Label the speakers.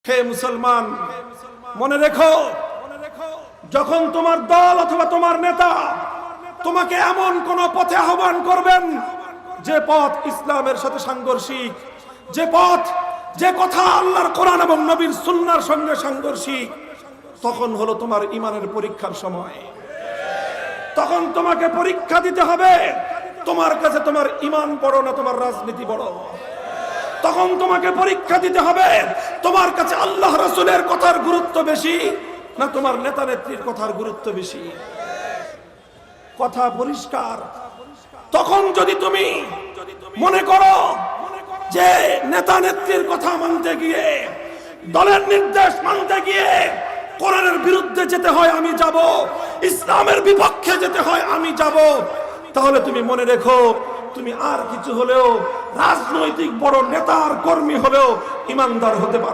Speaker 1: হে মুসলমান, মনে রেখো, যখন তোমার দল অথবা তোমার নেতা তোমাকে এমন কোন পথে আহ্বান করবেন যে পথ ইসলামের সাথে সাংঘর্ষিক, যে পথ, যে কথা আল্লাহর কোরআন এবং নবীর সুন্নাহর সঙ্গে সাংঘর্ষিক, তখন হলো তোমার ঈমানের পরীক্ষার সময়। তখন তোমাকে পরীক্ষা দিতে হবে তোমার কাছে তোমার ঈমান বড় না তোমার রাজনীতি বড়। তখন তোমাকে পরীক্ষা দিতে হবে তোমার কাছে আল্লাহ রাসূলের কথার গুরুত্ব বেশি না তোমার নেতা নেত্রীর কথার গুরুত্ব বেশি। কথা পরিষ্কার। তখন যদি তুমি মনে করো যে নেতা নেত্রীর কথা মানতে গিয়ে, দলের নির্দেশ মানতে গিয়ে কোরআনের বিরুদ্ধে যেতে হয় আমি যাব, ইসলামের বিপক্ষে যেতে হয় আমি যাব, তাহলে তুমি মনে রেখো তুমি আর কিছু হলেও রাজনৈতিক বড় নেতার কর্মী হলেও ইমানদার হতে পারো।